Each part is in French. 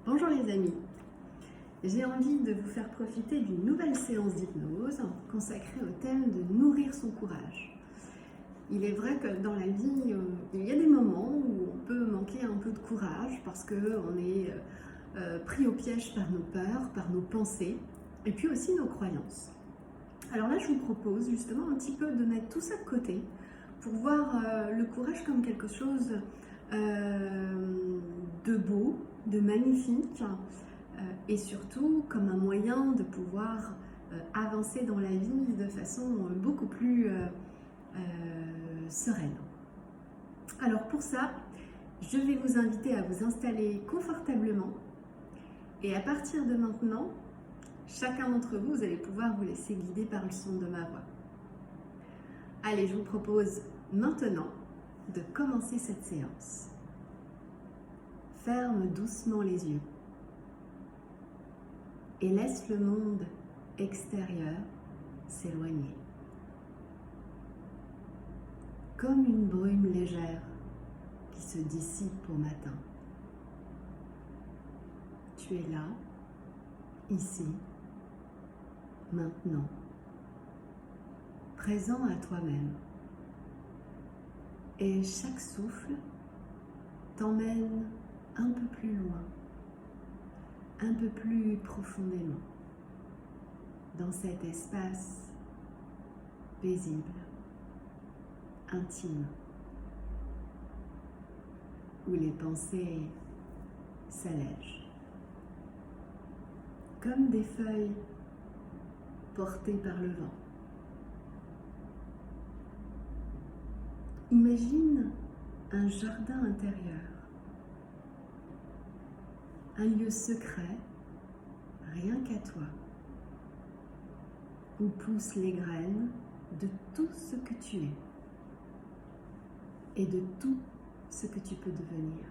Bonjour les amis, j'ai envie de vous faire profiter d'une nouvelle séance d'hypnose consacrée au thème de nourrir son courage. Il est vrai que dans la vie, il y a des moments où on peut manquer un peu de courage parce qu'on est pris au piège par nos peurs, par nos pensées et puis aussi nos croyances. Alors là, je vous propose justement un petit peu de mettre tout ça de côté pour voir le courage comme quelque chose de beau, de magnifique et surtout comme un moyen de pouvoir avancer dans la vie de façon beaucoup plus sereine. Alors pour ça, je vais vous inviter à vous installer confortablement et à partir de maintenant, chacun d'entre vous, vous allez pouvoir vous laisser guider par le son de ma voix. Allez, je vous propose maintenant de commencer cette séance. Ferme doucement les yeux et laisse le monde extérieur s'éloigner. Comme une brume légère qui se dissipe au matin. Tu es là, ici, maintenant, présent à toi-même. Et chaque souffle t'emmène un peu plus loin, un peu plus profondément, dans cet espace paisible, intime, où les pensées s'allègent, comme des feuilles portées par le vent. Imagine un jardin intérieur, un lieu secret, rien qu'à toi, où poussent les graines de tout ce que tu es et de tout ce que tu peux devenir.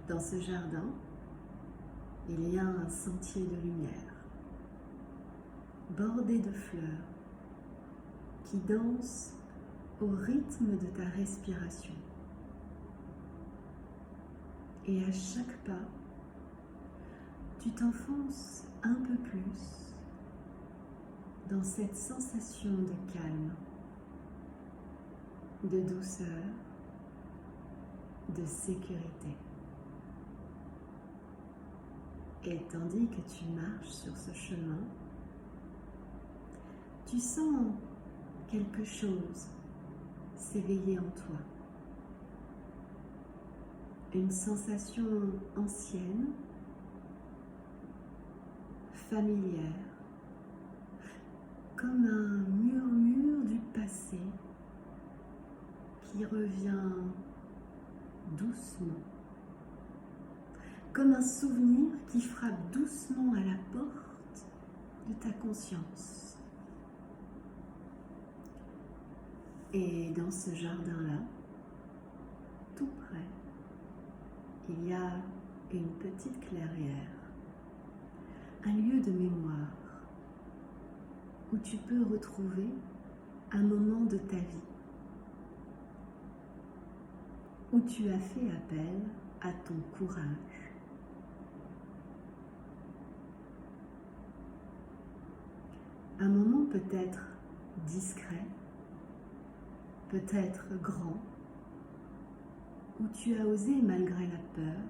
Dans ce jardin, il y a un sentier de lumière, bordé de fleurs, qui dansent au rythme de ta respiration. Et à chaque pas, tu t'enfonces un peu plus dans cette sensation de calme, de douceur, de sécurité. Et tandis que tu marches sur ce chemin, tu sens quelque chose s'éveiller en toi. Une sensation ancienne, familière, comme un murmure du passé qui revient doucement, comme un souvenir qui frappe doucement à la porte de ta conscience. Et dans ce jardin-là, tout près, il y a une petite clairière, un lieu de mémoire où tu peux retrouver un moment de ta vie, où tu as fait appel à ton courage. Un moment peut-être discret, peut-être grand, où tu as osé malgré la peur,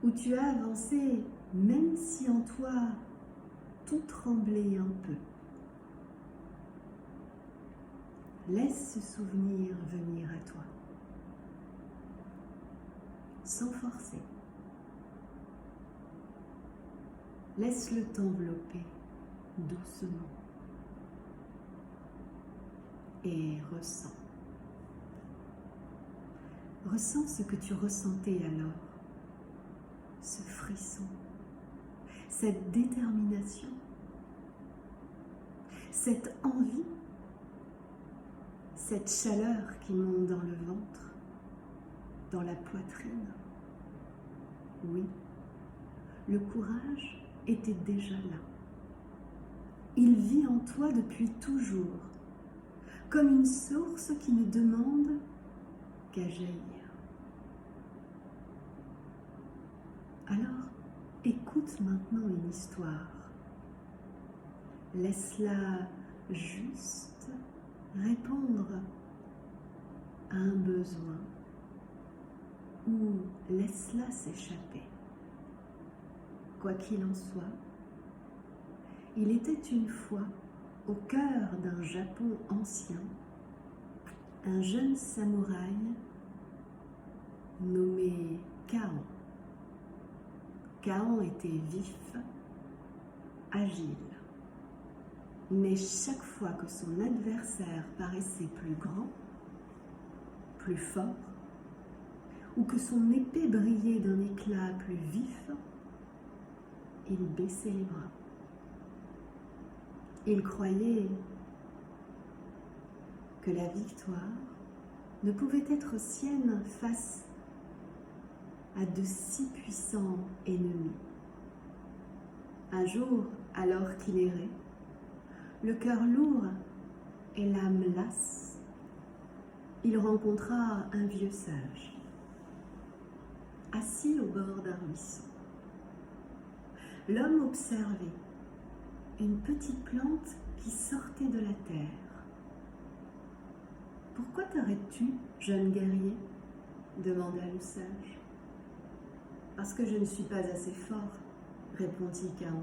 où tu as avancé même si en toi tout tremblait un peu. Laisse ce souvenir venir à toi, sans forcer. Laisse-le t'envelopper doucement et ressens. Ressens ce que tu ressentais alors, ce frisson, cette détermination, cette envie, cette chaleur qui monte dans le ventre, dans la poitrine. Oui, le courage était déjà là. Il vit en toi depuis toujours, comme une source qui ne demande qu'à jaillir. Alors, écoute maintenant une histoire. Laisse-la juste répondre à un besoin ou laisse-la s'échapper. Quoi qu'il en soit, il était une fois, au cœur d'un Japon ancien, un jeune samouraï nommé Kaon. Kaon était vif, agile, mais chaque fois que son adversaire paraissait plus grand, plus fort, ou que son épée brillait d'un éclat plus vif, il baissait les bras. Il croyait que la victoire ne pouvait être sienne face à de si puissants ennemis. Un jour, alors qu'il errait, le cœur lourd et l'âme lasse, il rencontra un vieux sage, assis au bord d'un ruisseau. L'homme observait une petite plante qui sortait de la terre. « Pourquoi t'arrêtes-tu, jeune guerrier ?» demanda le sage. « Parce que je ne suis pas assez fort, » répondit Kaon.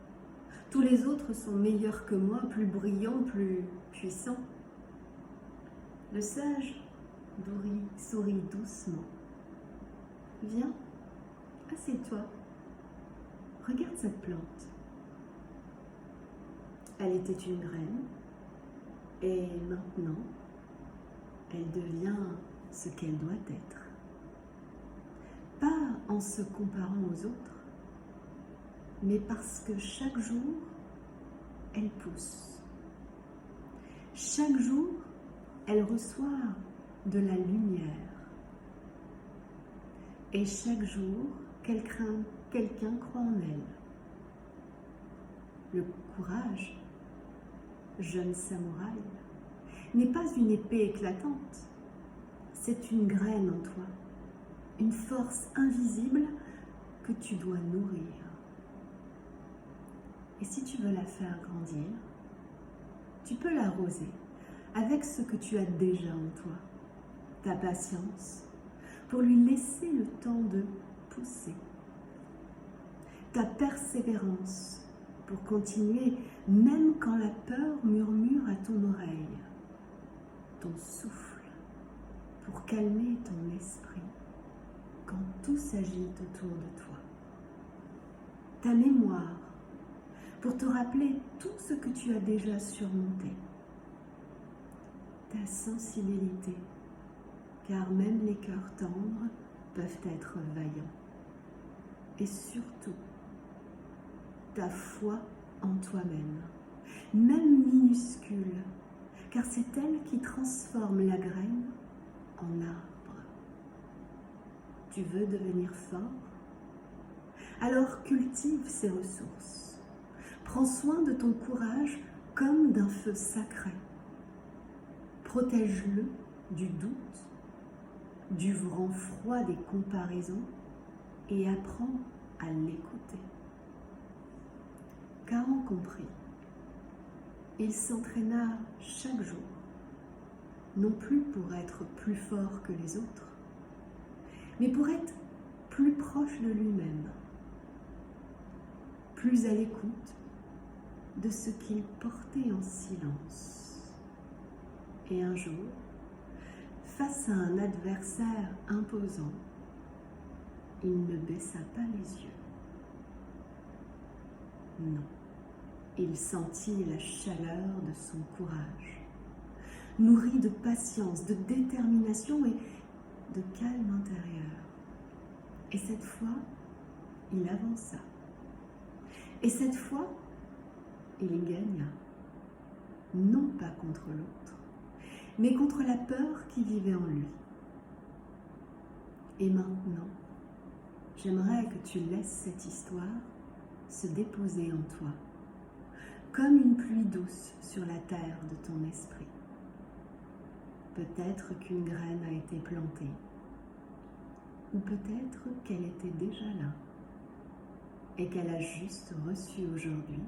« Tous les autres sont meilleurs que moi, plus brillants, plus puissants. » Le sage sourit doucement. « Viens, assieds-toi, regarde cette plante. » Elle était une graine, et maintenant, elle devient ce qu'elle doit être. Pas en se comparant aux autres, mais parce que chaque jour, elle pousse. Chaque jour, elle reçoit de la lumière. Et chaque jour, quelqu'un croit en elle. Le courage, jeune samouraï, n'est pas une épée éclatante, c'est une graine en toi, une force invisible que tu dois nourrir. Et si tu veux la faire grandir, tu peux l'arroser avec ce que tu as déjà en toi, ta patience, pour lui laisser le temps de pousser, ta persévérance, pour continuer même quand la peur murmure à ton oreille, ton souffle pour calmer ton esprit quand tout s'agite autour de toi, ta mémoire pour te rappeler tout ce que tu as déjà surmonté, ta sensibilité, car même les cœurs tendres peuvent être vaillants, et surtout ta foi en toi-même, même minuscule, car c'est elle qui transforme la graine en arbre. Tu veux devenir fort? Alors cultive ces ressources. Prends soin de ton courage comme d'un feu sacré. Protège-le du doute, du vent froid des comparaisons et apprends à l'écouter. Kaon comprit. Il s'entraîna chaque jour, non plus pour être plus fort que les autres, mais pour être plus proche de lui-même, plus à l'écoute de ce qu'il portait en silence. Et un jour, face à un adversaire imposant, il ne baissa pas les yeux. Non. Il sentit la chaleur de son courage, nourri de patience, de détermination et de calme intérieur. Et cette fois, il avança. Et cette fois, il gagna. Non pas contre l'autre, mais contre la peur qui vivait en lui. Et maintenant, j'aimerais que tu laisses cette histoire se déposer en toi, comme une pluie douce sur la terre de ton esprit. Peut-être qu'une graine a été plantée, ou peut-être qu'elle était déjà là. et qu'elle a juste reçu aujourd'hui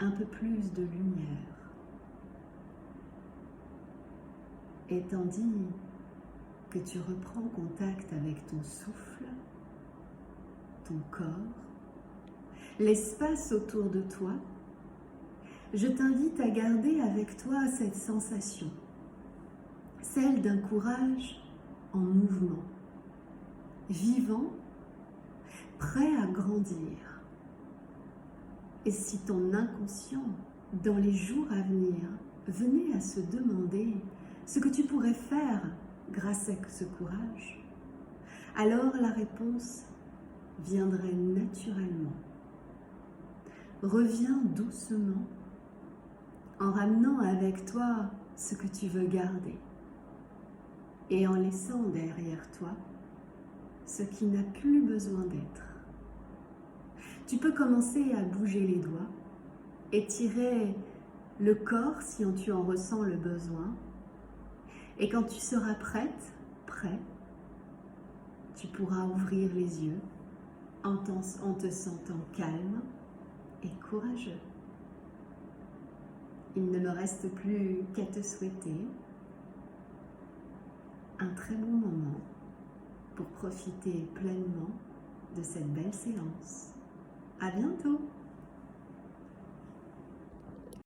un peu plus de lumière. Et tandis que tu reprends contact avec ton souffle, ton corps, l'espace autour de toi, je t'invite à garder avec toi cette sensation, celle d'un courage en mouvement, vivant, prêt à grandir. Et si ton inconscient, dans les jours à venir, venait à se demander ce que tu pourrais faire grâce à ce courage, alors la réponse viendrait naturellement. Reviens doucement en ramenant avec toi ce que tu veux garder et en laissant derrière toi ce qui n'a plus besoin d'être. Tu peux commencer à bouger les doigts, étirer le corps si tu en ressens le besoin, et quand tu seras prête, prêt, tu pourras ouvrir les yeux en te sentant calme et courageux. Il ne me reste plus qu'à te souhaiter un très bon moment pour profiter pleinement de cette belle séance. À bientôt!